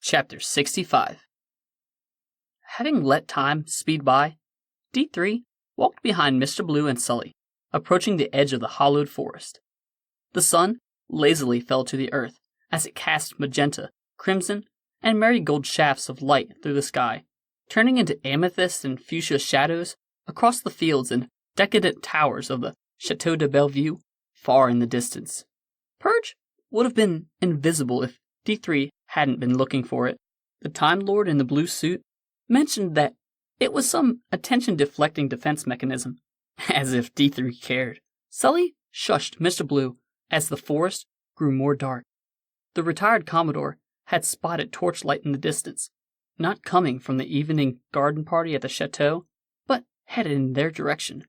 Chapter 65. Having let time speed by, D3 walked behind Mr. Blue and Sully, approaching the edge of the hollowed forest. The sun lazily fell to the earth as it cast magenta, crimson, and marigold shafts of light through the sky, turning into amethyst and fuchsia shadows across the fields and decadent towers of the Chateau de Bellevue far in the distance. Purge would have been invisible if D3 hadn't been looking for it. The Time Lord in the blue suit mentioned that it was some attention-deflecting defense mechanism, as if D3 cared. Sully shushed Mr. Blue as the forest grew more dark. The retired Commodore had spotted torchlight in the distance, not coming from the evening garden party at the chateau, but headed in their direction.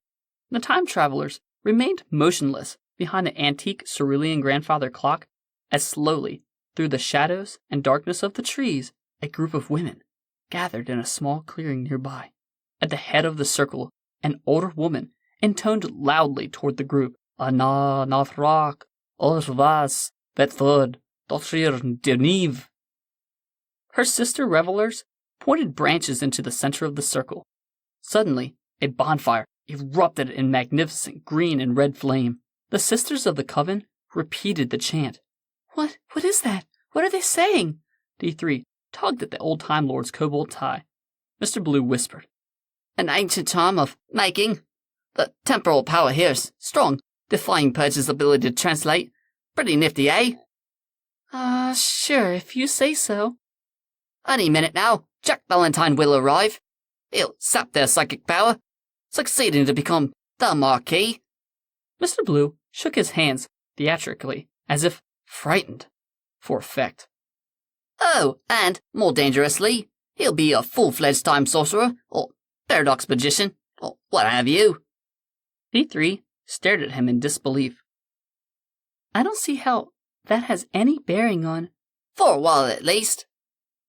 The time travelers remained motionless behind the antique cerulean grandfather clock as slowly, through the shadows and darkness of the trees, a group of women gathered in a small clearing nearby. At the head of the circle, an older woman intoned loudly toward the group, "Ana nafrak, osvas, betfod, dotrir deniv." Her sister revelers pointed branches into the center of the circle. Suddenly, a bonfire erupted in magnificent green and red flame. The sisters of the coven repeated the chant. What is that? What are they saying? D3 tugged at the old Time Lord's cobalt tie. Mr. Blue whispered, "An ancient charm of making. The temporal power here's strong, defying Purge's ability to translate. Pretty nifty, eh?" Sure, if you say so." "Any minute now, Jack Valentine will arrive. He'll sap their psychic power, succeeding to become the Marquis." Mr. Blue shook his hands theatrically, as if frightened, for effect. "Oh, and, more dangerously, he'll be a full-fledged time sorcerer, or paradox magician, or what have you." D3 stared at him in disbelief. "I don't see how that has any bearing on—" "For a while at least."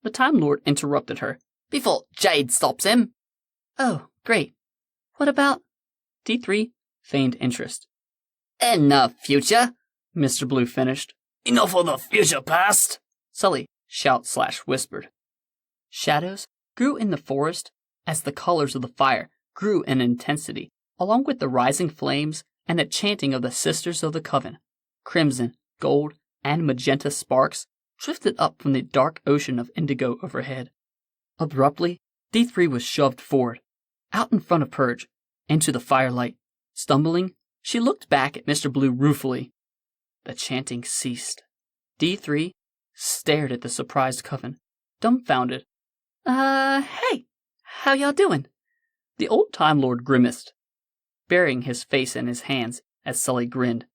The Time Lord interrupted her, "before Jade stops him." "Oh, great. What about—" D3 feigned interest. "In the future," Mr. Blue finished. "Enough of the future past," Sully shout/whispered. Shadows grew in the forest as the colors of the fire grew in intensity, along with the rising flames and the chanting of the Sisters of the Coven. Crimson, gold, and magenta sparks drifted up from the dark ocean of indigo overhead. Abruptly, D3 was shoved forward, out in front of Purge, into the firelight. Stumbling, she looked back at Mr. Blue ruefully. The chanting ceased. D3 stared at the surprised coven, dumbfounded. Hey, how y'all doing?" The old Time Lord grimaced, burying his face in his hands as Sully grinned.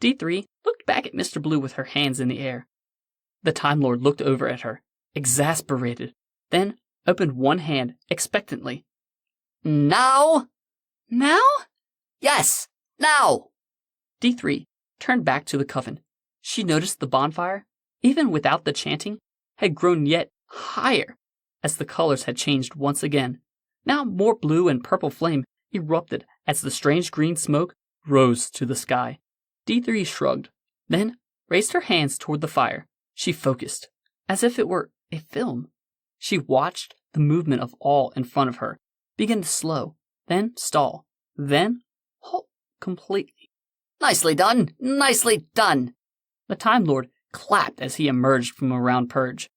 D3 looked back at Mr. Blue with her hands in the air. The Time Lord looked over at her, exasperated, then opened one hand expectantly. "Now?" "Now?" "Yes, now!" D3 turned back to the coven. She noticed the bonfire, even without the chanting, had grown yet higher as the colors had changed once again. Now more blue and purple flame erupted as the strange green smoke rose to the sky. D3 shrugged, then raised her hands toward the fire. She focused, as if it were a film. She watched the movement of all in front of her begin to slow, then stall, then halt completely. "Nicely done! Nicely done!" The Time Lord clapped as he emerged from around Purge.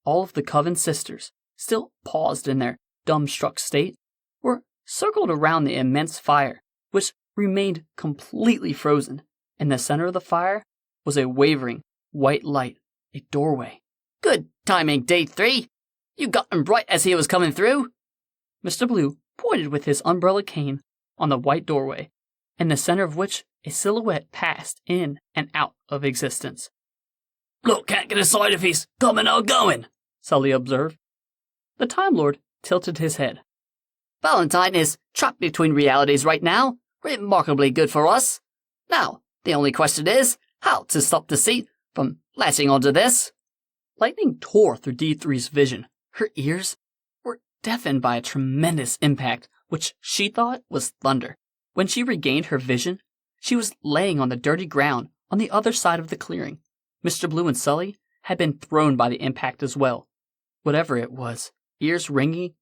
All of the Coven sisters, still paused in their dumbstruck state, were circled around the immense fire, which remained completely frozen. In the center of the fire was a wavering white light, a doorway. "Good timing, D3! You got him right as he was coming through." Mr. Blue pointed with his umbrella cane on the white doorway, in the center of which a silhouette passed in and out of existence. "Look, can't get a sight if he's coming or going," Sully observed. The Time Lord tilted his head. "Valentine is trapped between realities right now. Remarkably good for us. Now, the only question is how to stop the seat from latching onto this." Lightning tore through D3's vision. Her ears were deafened by a tremendous impact, which she thought was thunder. When she regained her vision, she was laying on the dirty ground on the other side of the clearing. Mr. Blue and Sully had been thrown by the impact as well, Whatever it was, ears ringing,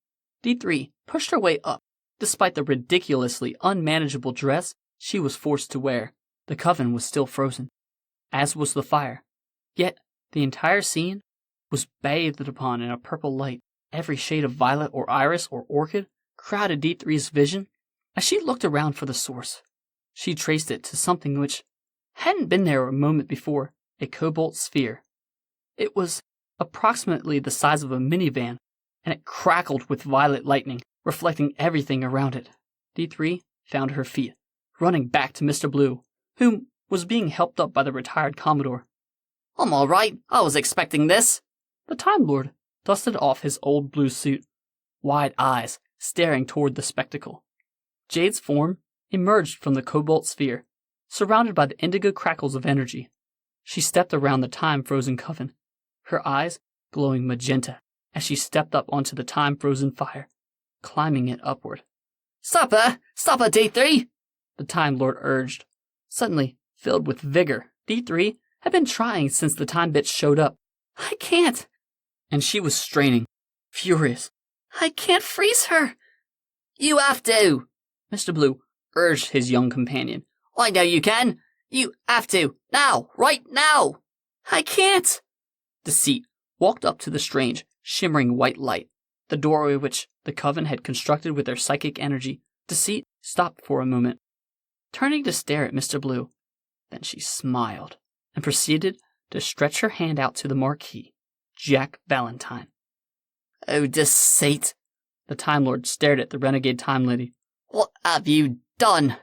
D3 pushed her way up, despite the ridiculously unmanageable dress she was forced to wear. The coven was still frozen, as was the fire. Yet the entire scene was bathed upon in a purple light. Every shade of violet or iris or orchid crowded D3's vision. As she looked around for the source, she traced it to something which hadn't been there a moment before, a cobalt sphere. It was approximately the size of a minivan, and it crackled with violet lightning, reflecting everything around it. D3 found her feet, running back to Mr. Blue, whom was being helped up by the retired Commodore. I'm all right. I was expecting this. The Time Lord dusted off his old blue suit, wide eyes staring toward the spectacle. Jade's form emerged from the cobalt sphere, surrounded by the indigo crackles of energy. She stepped around the time-frozen coven, her eyes glowing magenta as she stepped up onto the time-frozen fire, climbing it upward. Stop her, D3! The Time Lord urged, suddenly filled with vigor. D3 had been trying since the time bits showed up. I can't. And she was straining, furious. I can't freeze her. You have to. Mr. Blue urged his young companion. I know you can. You have to. Now, right now. I can't. Deceit walked up to the strange, shimmering white light, the doorway which the coven had constructed with their psychic energy. Deceit stopped for a moment, turning to stare at Mr. Blue. Then she smiled and proceeded to stretch her hand out to the marquee, Jack Valentine. Oh, Deceit. The Time Lord stared at the renegade Time Lady. What have you done?